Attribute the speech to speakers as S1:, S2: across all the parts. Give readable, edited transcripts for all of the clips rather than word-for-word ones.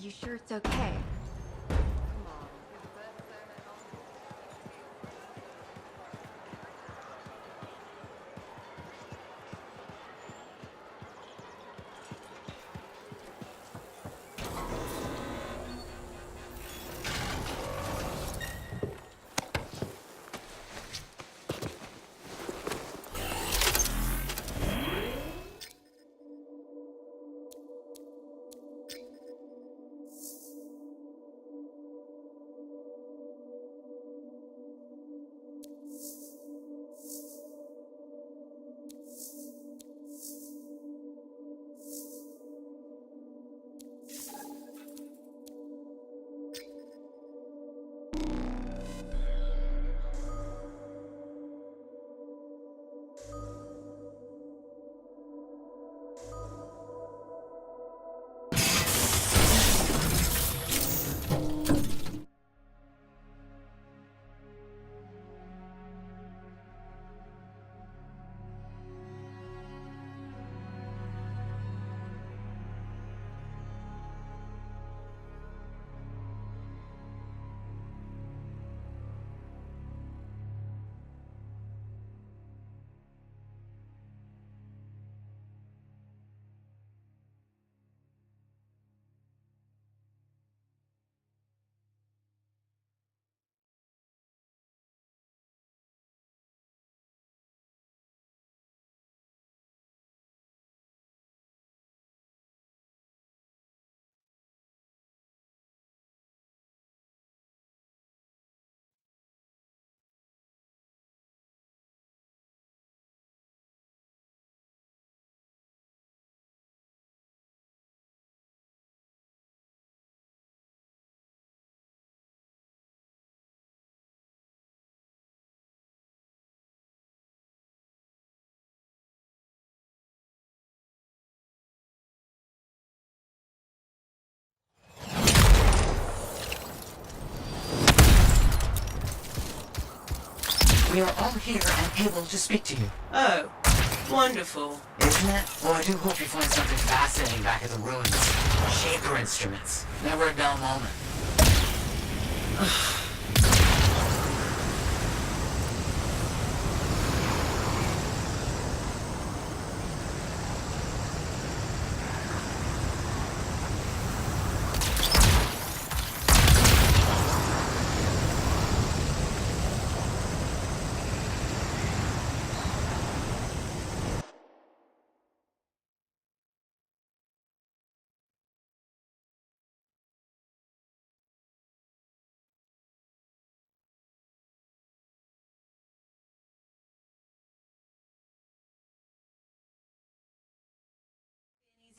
S1: You sure it's okay?
S2: We are all here and able to speak to you.
S3: Oh, wonderful.
S2: Isn't it? Well, I do hope you find something fascinating back at the ruins. Shaker instruments. Never a dull moment.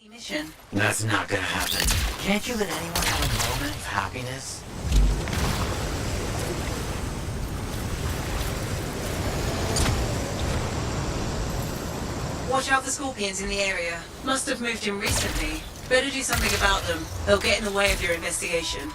S3: Easy mission.
S2: That's not gonna happen. Can't you let anyone have a moment of happiness?
S3: Watch out for scorpions in the area. Must have moved in recently. Better do something about them. They'll get in the way of your investigation.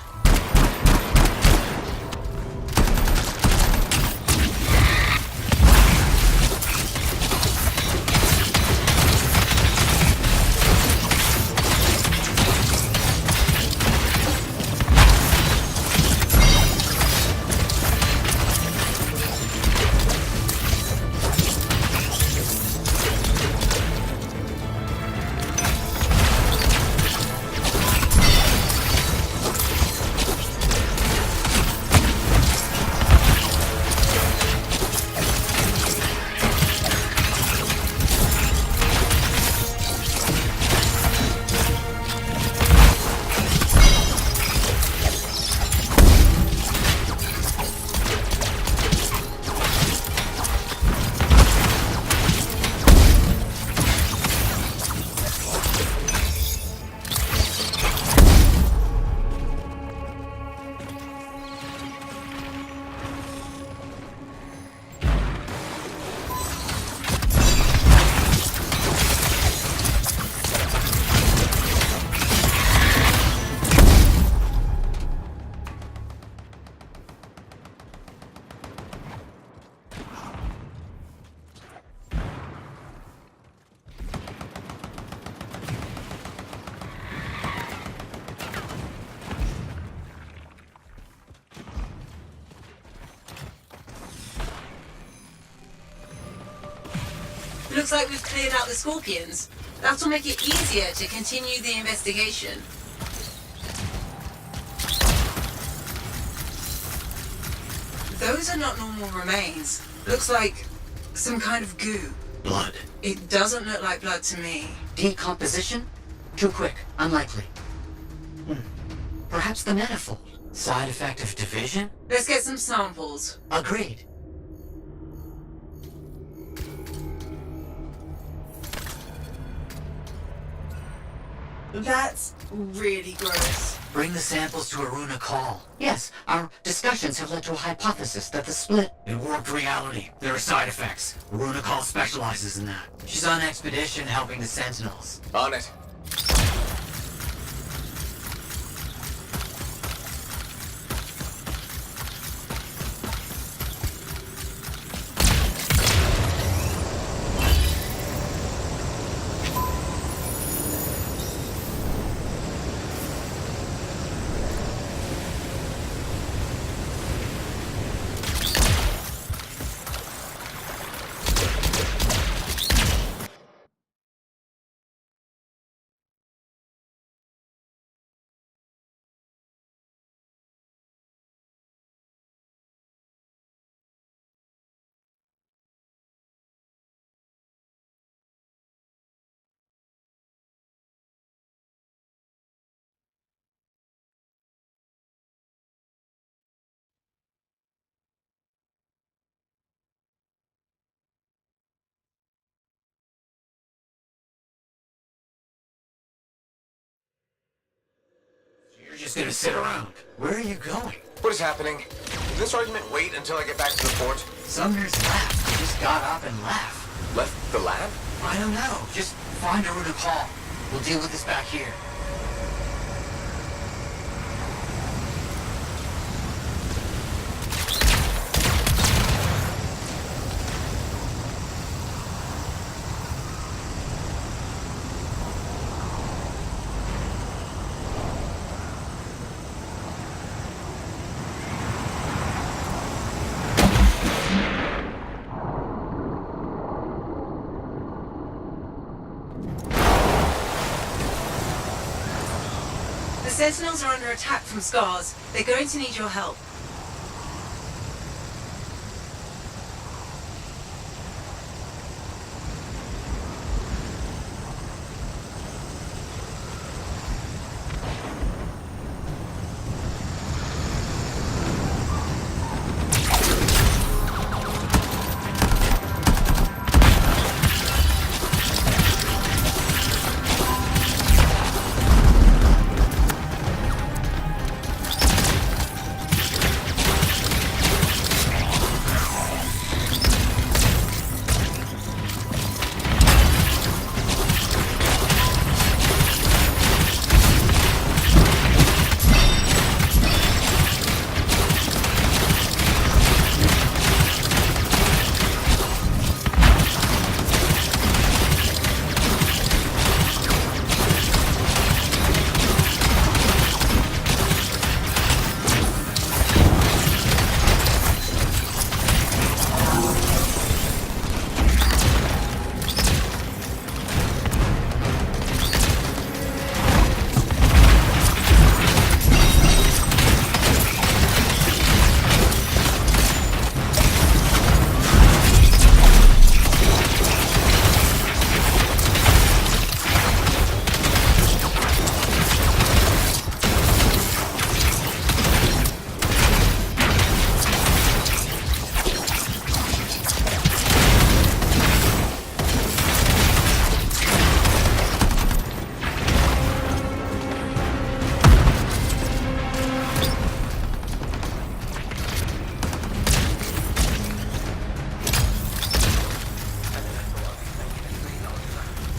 S3: Looks like we've cleared out the scorpions. That'll make it easier to continue the investigation. Those are not normal remains. Looks like some kind of goo.
S2: Blood.
S3: It doesn't look like blood to me.
S2: Decomposition? Too quick. Unlikely. Perhaps the manifold. Side effect of division?
S3: Let's get some samples.
S2: Agreed.
S3: That's really gross.
S2: Bring the samples to Aruna Call. Yes, our discussions have led to a hypothesis that the split... It warped reality. There are side effects. Aruna Call specializes in that. She's on expedition helping the Sentinels.
S1: On it.
S2: You're just gonna sit around. Where are you going?
S1: What is happening? Can this argument wait until I get back to the fort?
S2: Sumner's left. He just got up and left.
S1: Left the lab?
S2: I don't know. Just find Aruna Call. We'll deal with this back here.
S3: The Sentinels are under attack from scars. They're going to need your help.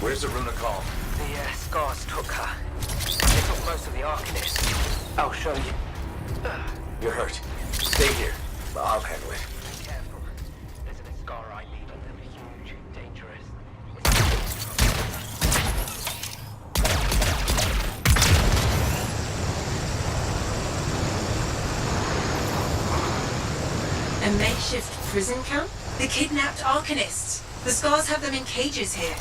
S1: Where's Aruna Call?
S4: The scars took her. They took most of the Arcanists. I'll show you.
S1: You're hurt. Stay here. I'll handle it.
S4: Be careful. There's a scar I leave on them. Huge, dangerous.
S3: A makeshift prison camp? The kidnapped Arcanists. The scars have them in cages here.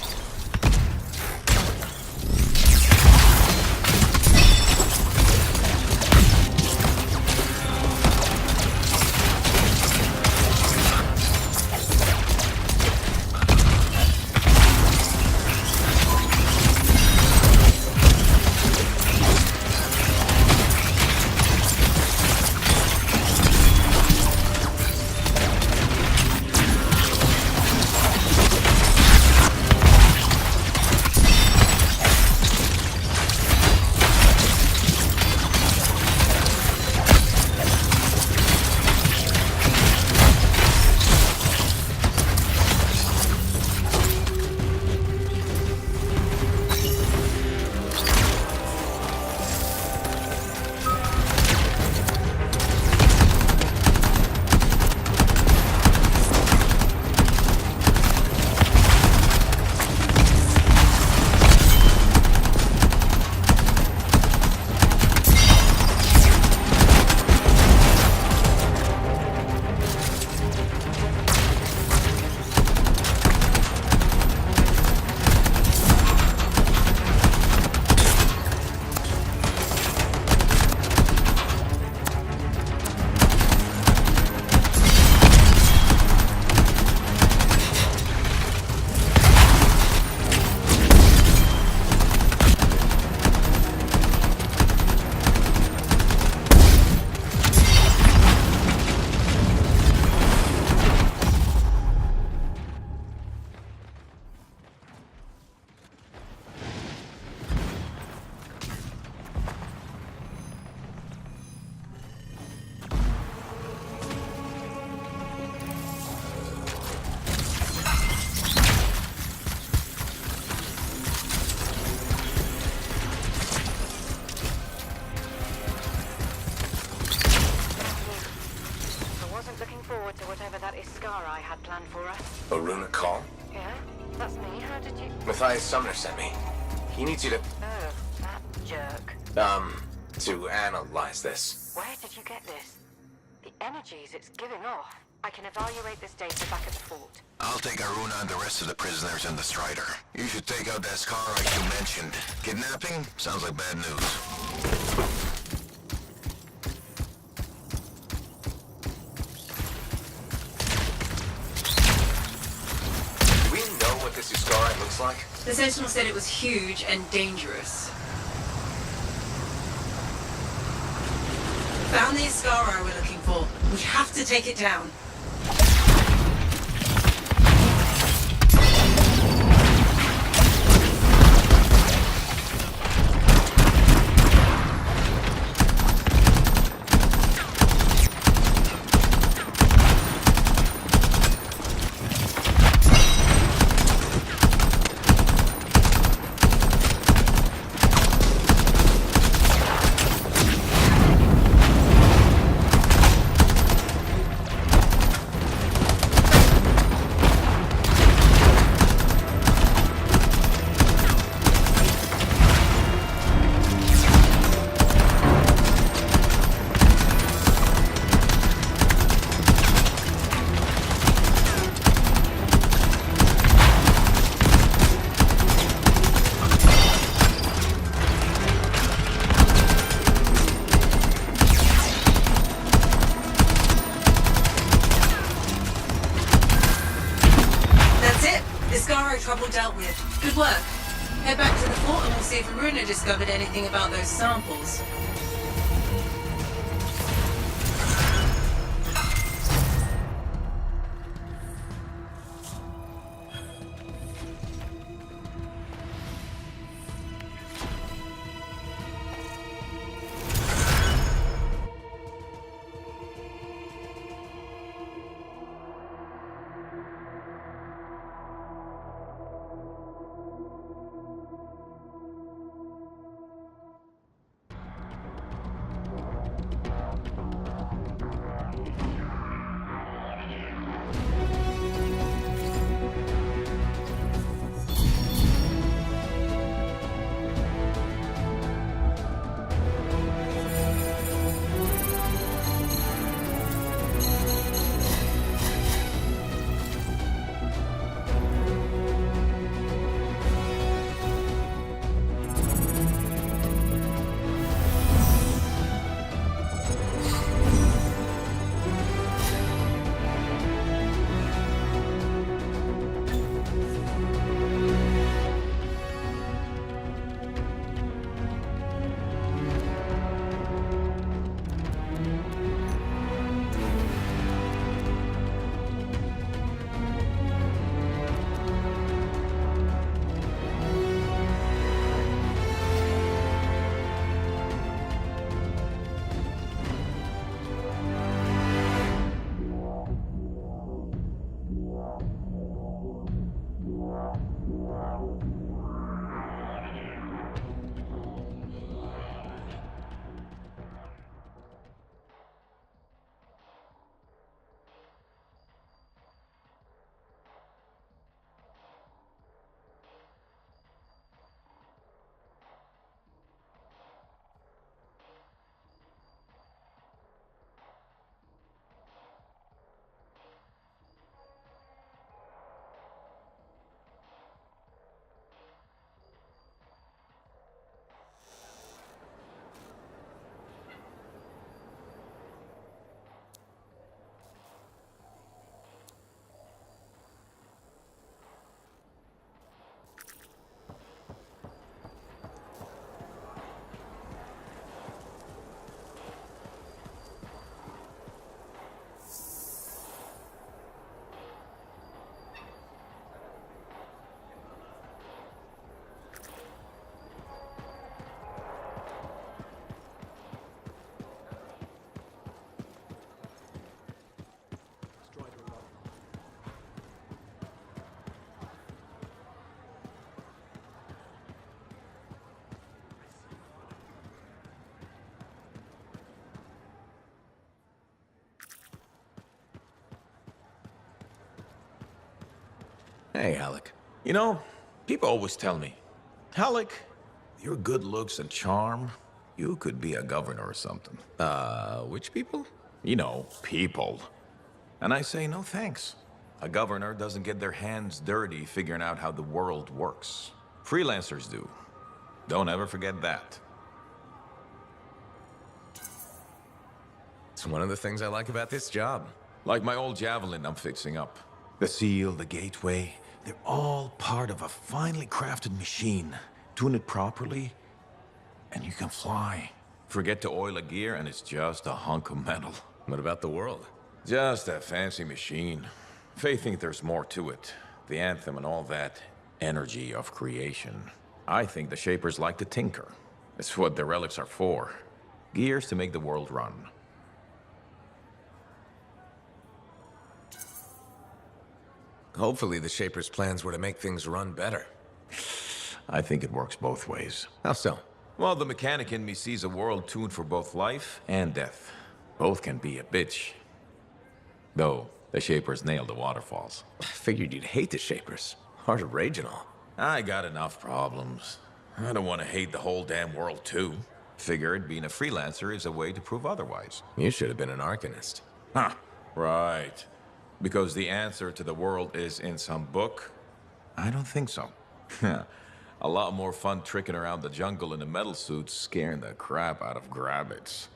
S4: I had planned for us.
S1: Aruna call?
S4: Yeah? That's me. How did you...
S1: Matthias Sumner sent me. He needs you to,
S4: Oh, that jerk.
S1: to analyze this.
S4: Where did you get this? The energies it's giving off. I can evaluate this data back at the fort.
S5: I'll take Aruna and the rest of the prisoners in the Strider. You should take out that scar like you mentioned. Kidnapping? Sounds like bad news.
S1: Do we know what this Uscara looks like?
S3: The Sentinel said it was huge and dangerous. Found the Uscara we're looking for. We have to take it down. Trouble dealt with. Good work. Head back to the fort and we'll see if Aruna discovered anything about those samples.
S6: Hey, Alec.
S7: You know, people always tell me, Alec, your good looks and charm, you could be a governor or something.
S6: Which people?
S7: You know, people. And I say, no thanks. A governor doesn't get their hands dirty figuring out how the world works. Freelancers do. Don't ever forget that.
S6: It's one of the things I like about this job.
S7: Like my old javelin I'm fixing up. The seal, the gateway, they're all part of a finely crafted machine. Tune it properly, and you can fly. Forget to oil a gear, and it's just a hunk of metal.
S6: What about the world?
S7: Just a fancy machine. They think there's more to it. The anthem and all that energy of creation. I think the Shapers like to tinker. It's what the relics are for. Gears to make the world run.
S6: Hopefully the Shapers' plans were to make things run better.
S7: I think it works both ways.
S6: How so?
S7: Well, the mechanic in me sees a world tuned for both life and death. Both can be a bitch. Though, the Shapers nailed the waterfalls.
S6: I figured you'd hate the Shapers. Hard to rage and all.
S7: I got enough problems. I don't want to hate the whole damn world, too. Figured being a freelancer is a way to prove otherwise.
S6: You should have been an Arcanist.
S7: Huh. Right. Because the answer to the world is in some book? I don't think so. A lot more fun tricking around the jungle in a metal suit, scaring the crap out of grabbits.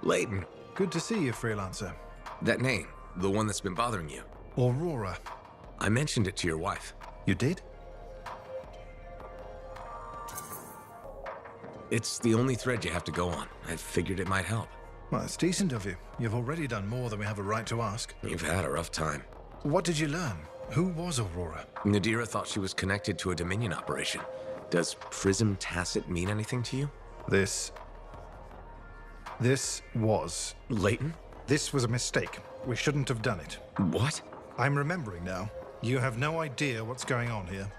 S6: Layton,
S8: Good to see you, Freelancer.
S6: that name, the one that's been bothering you.
S8: Aurora.
S6: I mentioned it to your wife.
S8: You did?
S6: It's the only thread you have to go on. I figured it might help.
S8: Well, it's decent of you. You've already done more than we have a right to ask.
S6: You've had a rough time.
S8: What did you learn? Who was Aurora?
S6: Nadira thought she was connected to a Dominion operation. Does Prism Tacit mean anything to you?
S8: This was.
S6: Layton?
S8: This was a mistake. We shouldn't have done it.
S6: What?
S8: I'm remembering now. You have no idea what's going on here.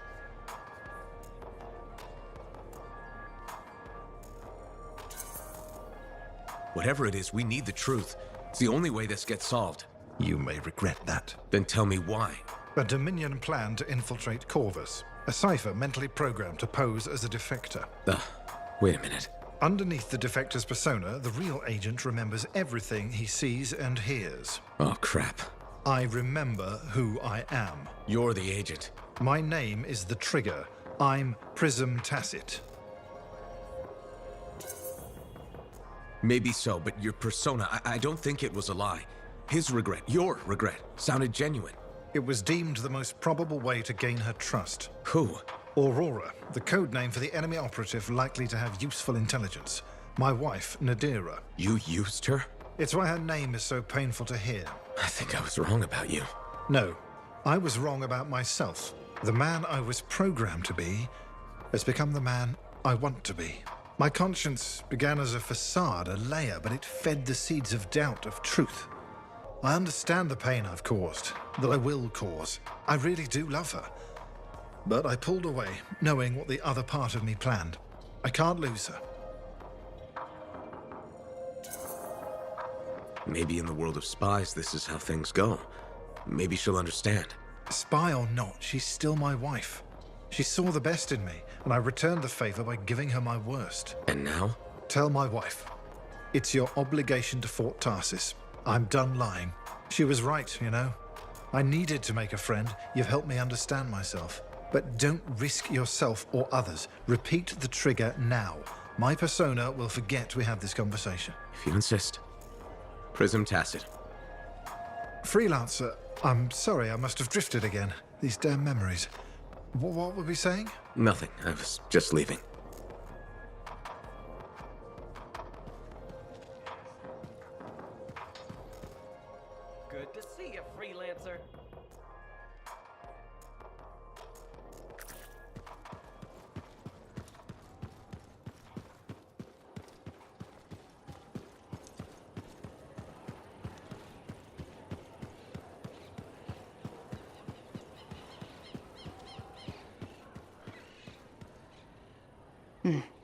S6: Whatever it is, we need the truth. It's the only way this gets solved.
S8: You may regret that.
S6: Then tell me why.
S8: A Dominion plan to infiltrate Corvus. A cipher mentally programmed to pose as a defector.
S6: Wait a minute.
S8: Underneath the defector's persona, the real agent remembers everything he sees and hears.
S6: Oh, crap.
S8: I remember who I am.
S6: You're the agent.
S8: My name is the Trigger. I'm Prism Tacit.
S6: Maybe so, but your persona, I don't think it was a lie. His regret, your regret, sounded genuine.
S8: It was deemed the most probable way to gain her trust.
S6: Who?
S8: Aurora, the code name for the enemy operative likely to have useful intelligence. My wife, Nadira.
S6: You used her?
S8: It's why her name is so painful to hear.
S6: I think I was wrong about you.
S8: No, I was wrong about myself. The man I was programmed to be has become the man I want to be. My conscience began as a facade, a layer, but it fed the seeds of doubt, of truth. I understand the pain I've caused, that I will cause. I really do love her. But I pulled away, knowing what the other part of me planned. I can't lose her.
S6: Maybe in the world of spies, this is how things go. Maybe she'll understand.
S8: Spy or not, she's still my wife. She saw the best in me, and I returned the favor by giving her my worst.
S6: And now?
S8: Tell my wife. It's your obligation to Fort Tarsis. I'm done lying. She was right, you know. I needed to make a friend. You've helped me understand myself. But don't risk yourself or others. Repeat the trigger now. My persona will forget we had this conversation.
S6: If you insist. Prism Tacit.
S8: Freelancer, I'm sorry, I must have drifted again. These damn memories. What were we saying?
S6: Nothing. I was just leaving.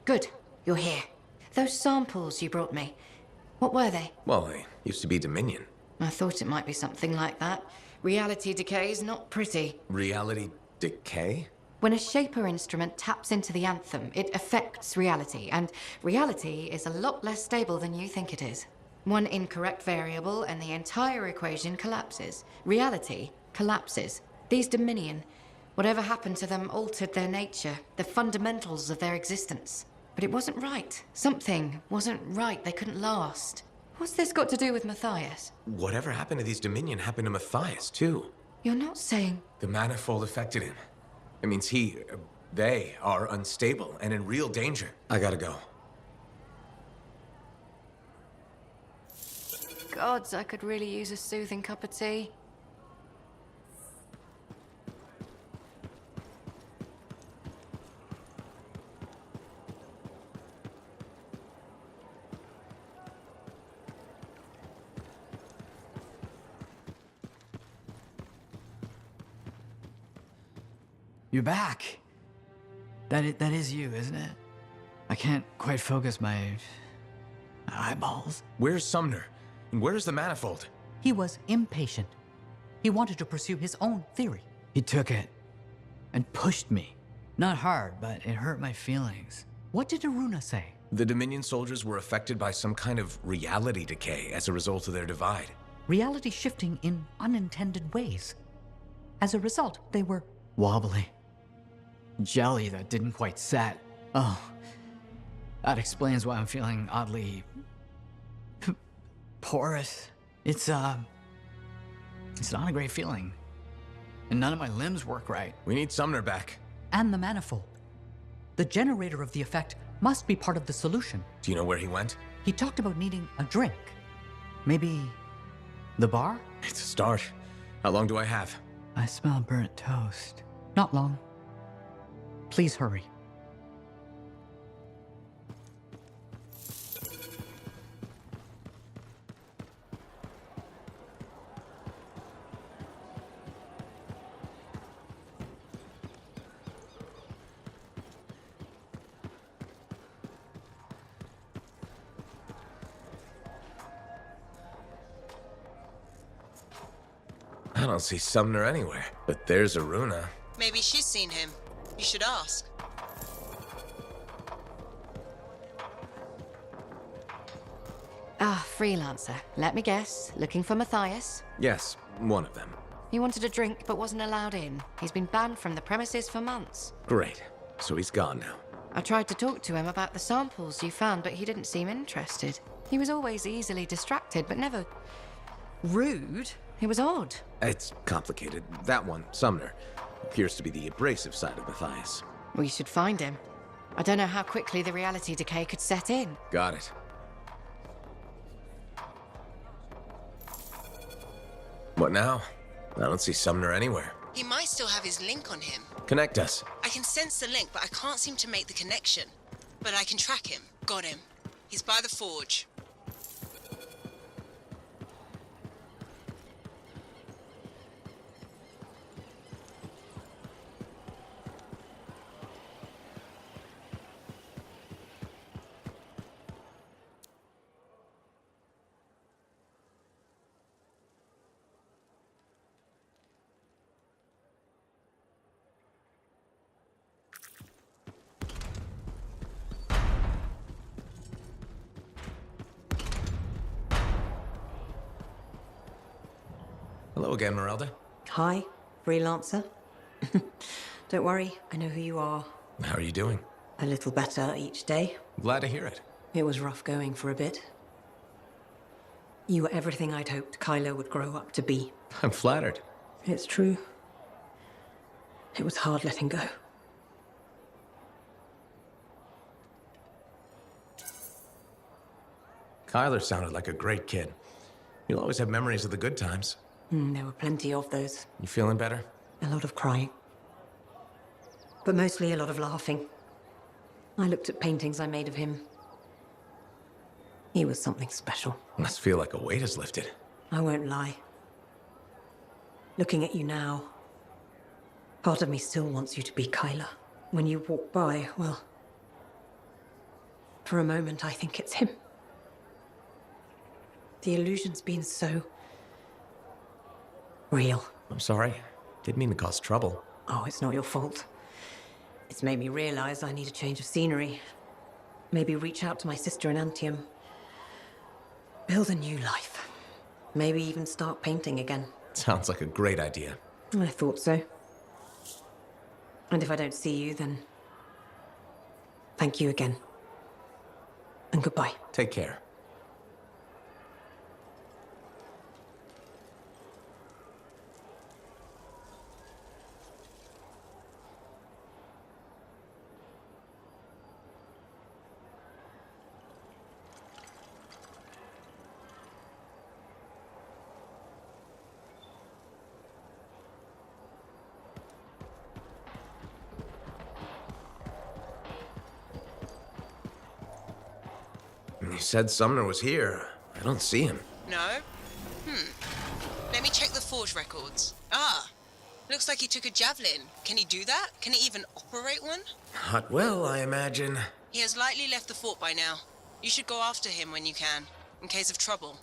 S9: Good. You're here. Those samples you brought me, what were they?
S6: Well, they used to be Dominion.
S9: I thought it might be something like that. Reality decay is not pretty.
S6: Reality decay?
S9: When a Shaper instrument taps into the anthem, it affects reality, and reality is a lot less stable than you think it is. One incorrect variable and the entire equation collapses. Reality collapses. These Dominion, whatever happened to them altered their nature, the fundamentals of their existence. But it wasn't right. Something wasn't right. They couldn't last. What's this got to do with Matthias?
S6: Whatever happened to these Dominion happened to Matthias, too.
S9: You're not saying...
S6: The manifold affected him. It means they are unstable and in real danger. I gotta go.
S9: Gods, I could really use a soothing cup of tea.
S10: You're back. That is you, isn't it? I can't quite focus my eyeballs.
S6: Where's Sumner? And where's the manifold?
S11: He was impatient. He wanted to pursue his own theory.
S10: He took it and pushed me. Not hard, but it hurt my feelings.
S11: What did Aruna say?
S6: The Dominion soldiers were affected by some kind of reality decay as a result of their divide.
S11: Reality shifting in unintended ways. As a result, they were
S10: wobbly. Jelly that didn't quite set. Oh, that explains why I'm feeling oddly porous. It's not a great feeling. And none of my limbs work right.
S6: We need Sumner back.
S11: And the manifold. The generator of the effect must be part of the solution.
S6: Do you know where he went?
S11: He talked about needing a drink. Maybe the bar?
S6: It's a start. How long do I have?
S10: I smell burnt toast.
S11: Not long. Please hurry.
S6: I don't see Sumner anywhere, but there's Aruna.
S3: Maybe she's seen him. You should ask.
S9: Ah, freelancer. Let me guess. Looking for Matthias?
S6: Yes, one of them.
S9: He wanted a drink but wasn't allowed in. He's been banned from the premises for months.
S6: Great. So he's gone now.
S9: I tried to talk to him about the samples you found, but he didn't seem interested. He was always easily distracted, but never rude. It was odd.
S6: It's complicated. That one, Sumner, appears to be the abrasive side of Matthias.
S9: We should find him. I don't know how quickly the reality decay could set in.
S6: Got it. What now? I don't see Sumner anywhere.
S3: He might still have his link on him.
S6: Connect us.
S3: I can sense the link, but I can't seem to make the connection. But I can track him. Got him. He's by the forge.
S6: Hello again, Merelda.
S12: Hi, freelancer. Don't worry, I know who you are.
S6: How are you doing?
S12: A little better each day.
S6: Glad to hear it.
S12: It was rough going for a bit. You were everything I'd hoped Kylo would grow up to be.
S6: I'm flattered.
S12: It's true. It was hard letting go.
S6: Kyler sounded like a great kid. You'll always have memories of the good times.
S12: There were plenty of those.
S6: You feeling better?
S12: A lot of crying. But mostly a lot of laughing. I looked at paintings I made of him. He was something special.
S6: Must feel like a weight is lifted.
S12: I won't lie. Looking at you now, part of me still wants you to be Kyler. When you walk by, well, For a moment, I think it's him. The illusion's been so real.
S1: I'm sorry. Didn't mean to cause trouble.
S12: Oh, it's not your fault. It's made me realize I need a change of scenery. Maybe reach out to my sister in Anthem. Build a new life. Maybe even start painting again.
S1: Sounds like a great idea.
S12: I thought so. And if I don't see you, then thank you again. And goodbye.
S1: Take care. You said Sumner was here. I don't see him.
S3: No? Let me check the forge records. Ah, looks like he took a javelin. Can he do that? Can he even operate one?
S1: Not well, I imagine.
S3: He has likely left the fort by now. You should go after him when you can, in case of trouble.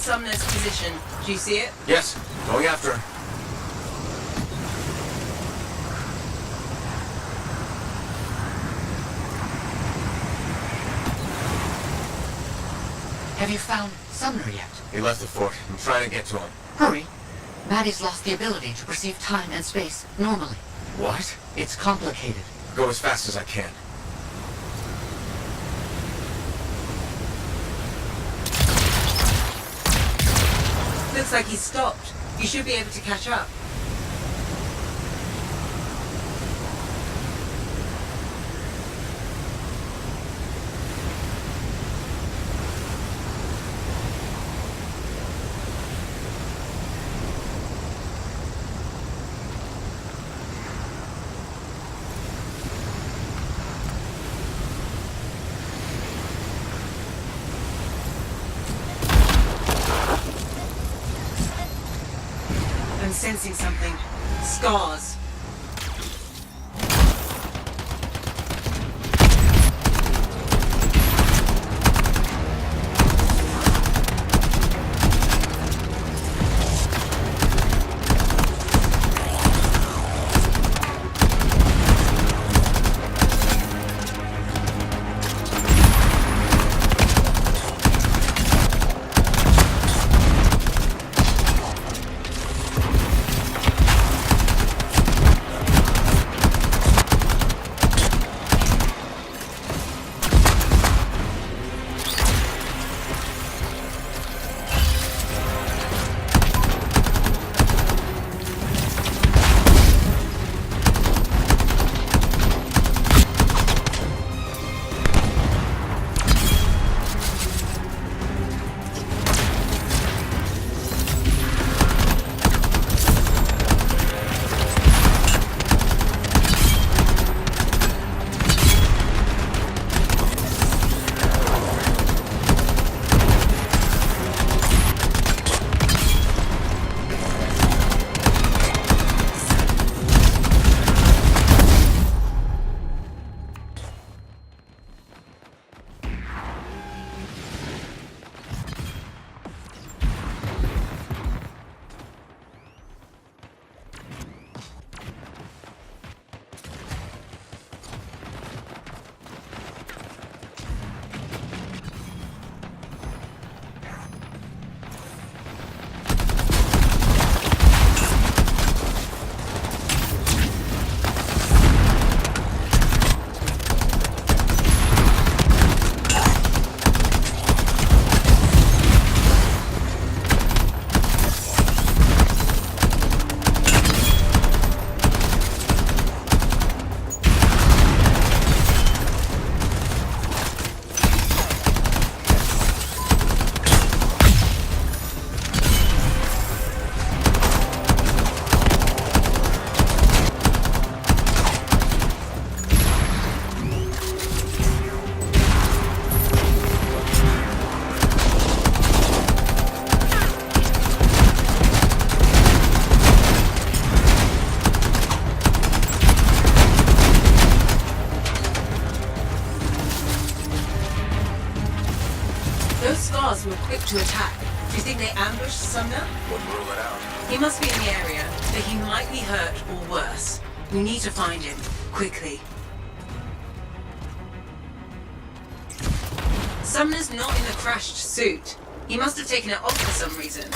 S3: Sumner's position. Do you see it?
S1: Yes, going after her.
S2: Have you found Sumner yet?
S1: He left the fort. I'm trying to get to him.
S2: Hurry. Maddie's lost the ability to perceive time and space normally.
S1: What?
S2: It's complicated.
S1: Go as fast as I can.
S3: Looks like he's stopped. You should be able to catch up. I'm sensing something. Scars. Those scars were quick to attack. Do you think they ambushed Sumner?
S1: Wouldn't rule it out.
S3: He must be in the area, but he might be hurt or worse. We need to find him, quickly. Sumner's not in the crashed suit. He must have taken it off for some reason.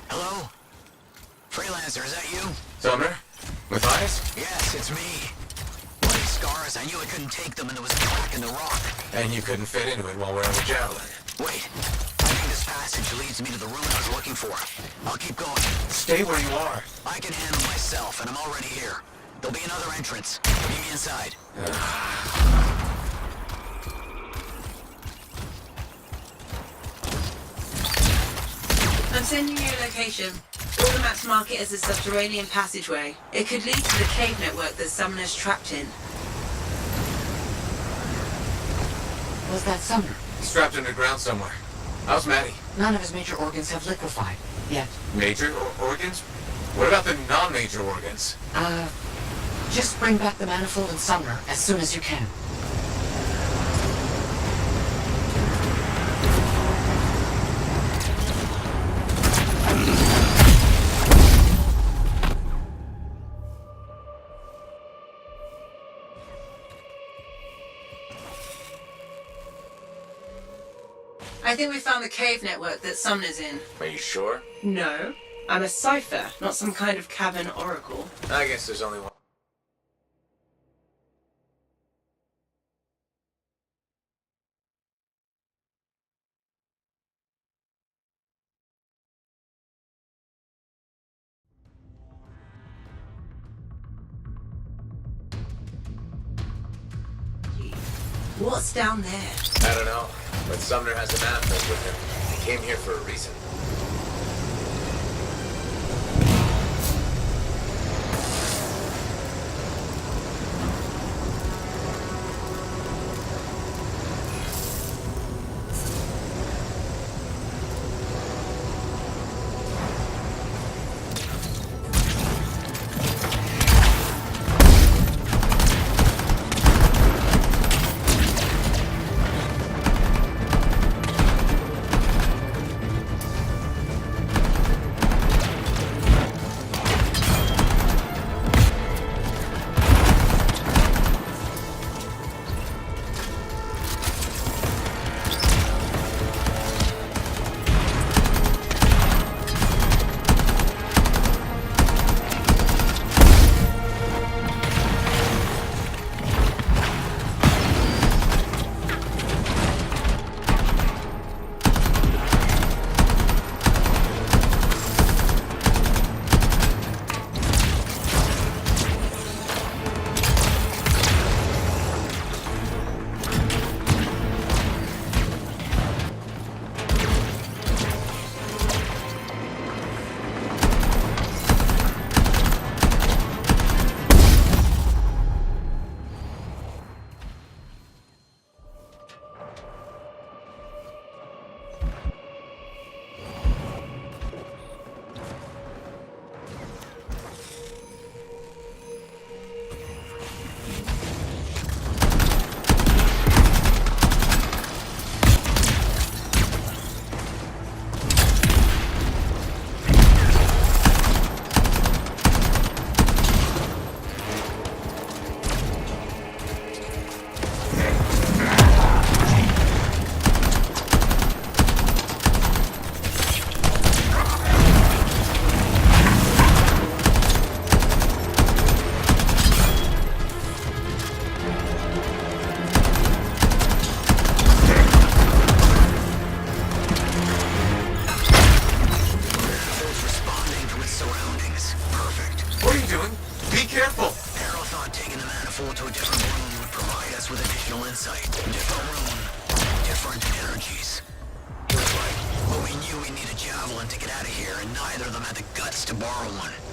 S2: Hello? Freelancer, is that you?
S1: Sumner? Matthias?
S2: Yes, it's me. Bloody scars, I knew I couldn't take them and there was a crack in the rock.
S1: And you couldn't fit into it while wearing the javelin.
S2: Wait, I think this passage leads me to the room I was looking for. I'll keep going.
S1: Stay where you are.
S2: I can handle myself, and I'm already here. There'll be another entrance. Meet me inside.
S3: I'm sending you a location. All the maps mark it as a subterranean passageway. It could lead to the cave network that Sumner's trapped in.
S2: Was that Sumner?
S1: He's trapped underground somewhere. How's Maddie?
S2: None of his major organs have liquefied yet.
S1: Major organs? What about the non-major organs?
S2: Just bring back the manifold and Sumner as soon as you can.
S3: I think we found the cave network that Sumner's in.
S1: Are you sure?
S3: No. I'm a cipher, not some kind of cavern oracle.
S1: I guess there's only one.
S3: What's down there?
S1: I don't know, but Sumner has an anthem with him. He came here for a reason.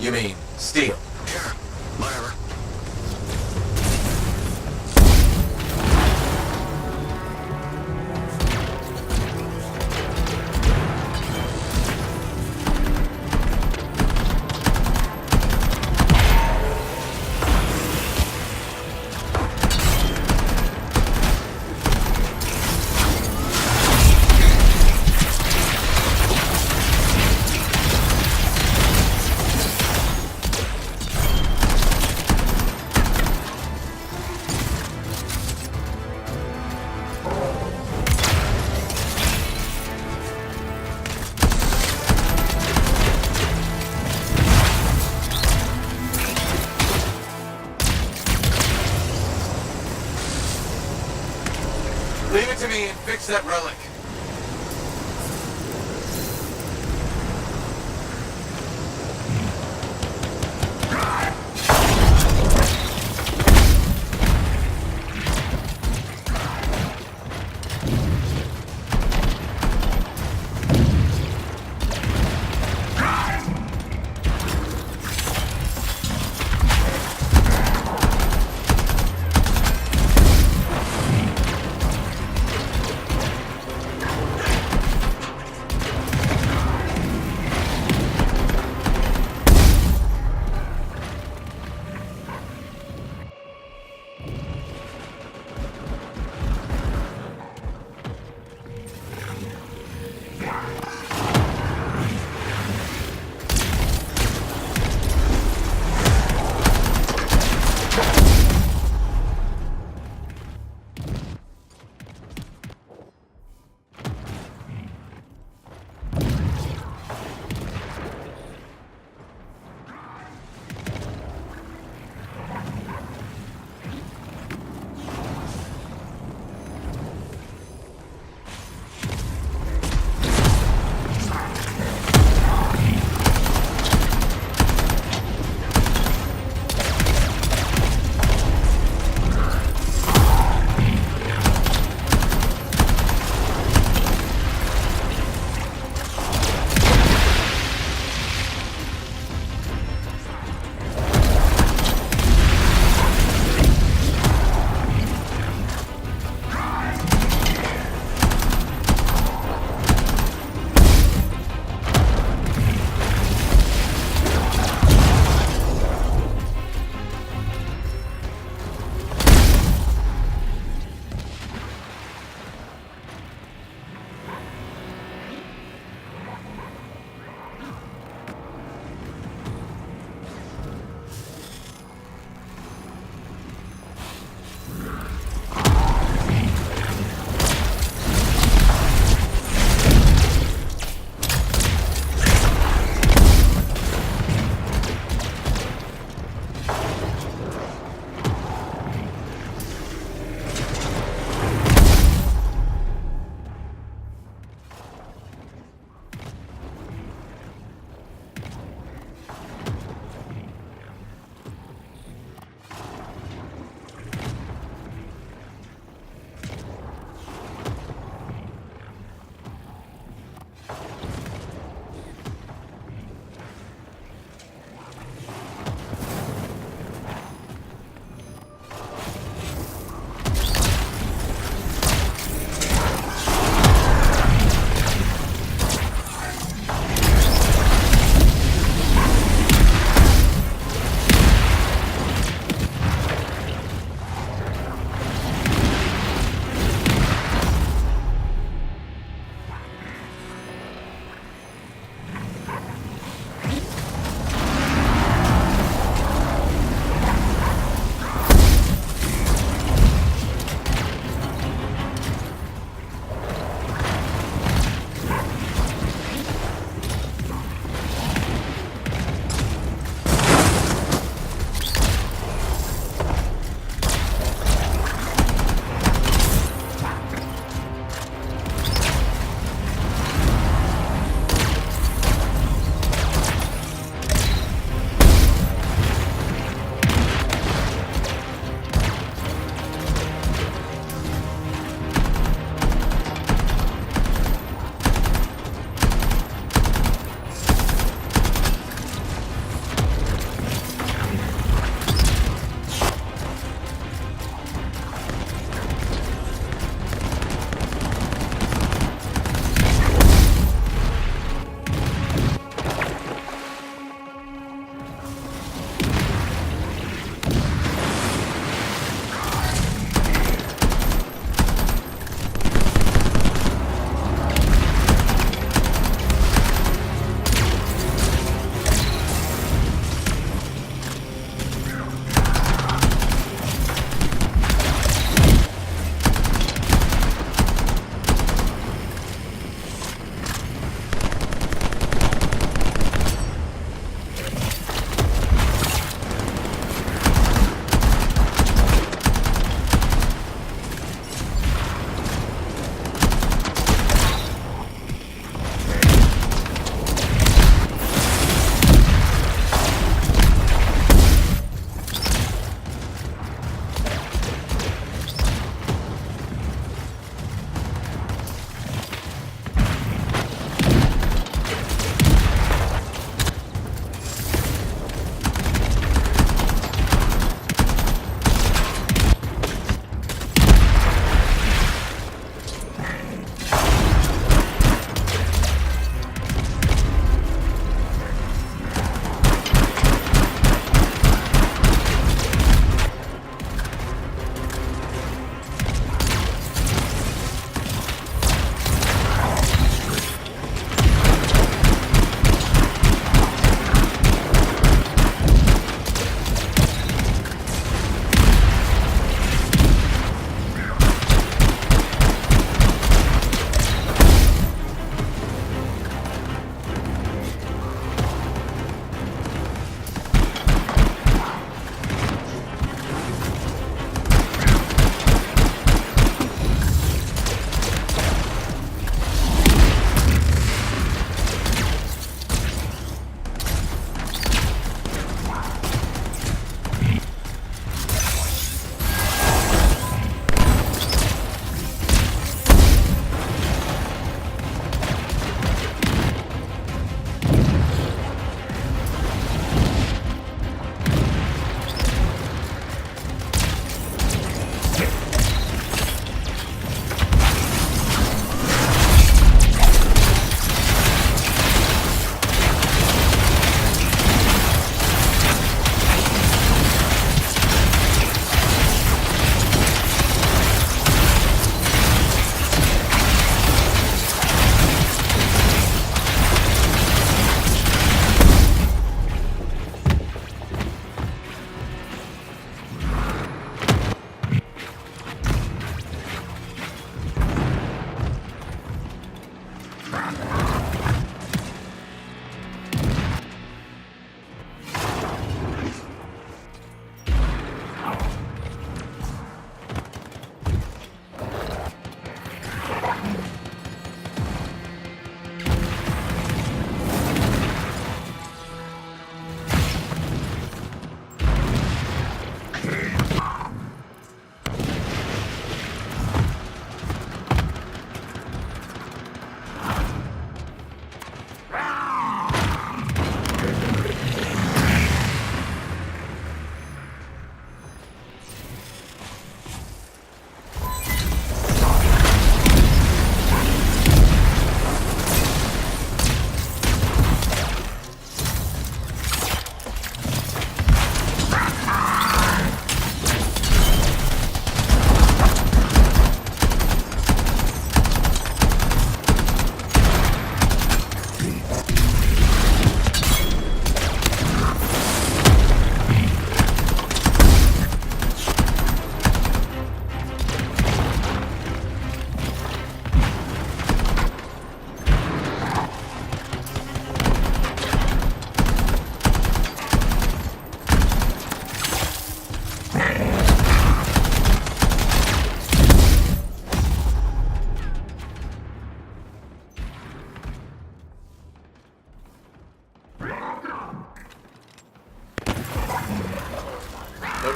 S1: You mean, steel?
S5: Sure, whatever.
S1: Leave it to me and fix that relic.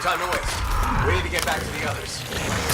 S1: time to waste. We need to get back to the others.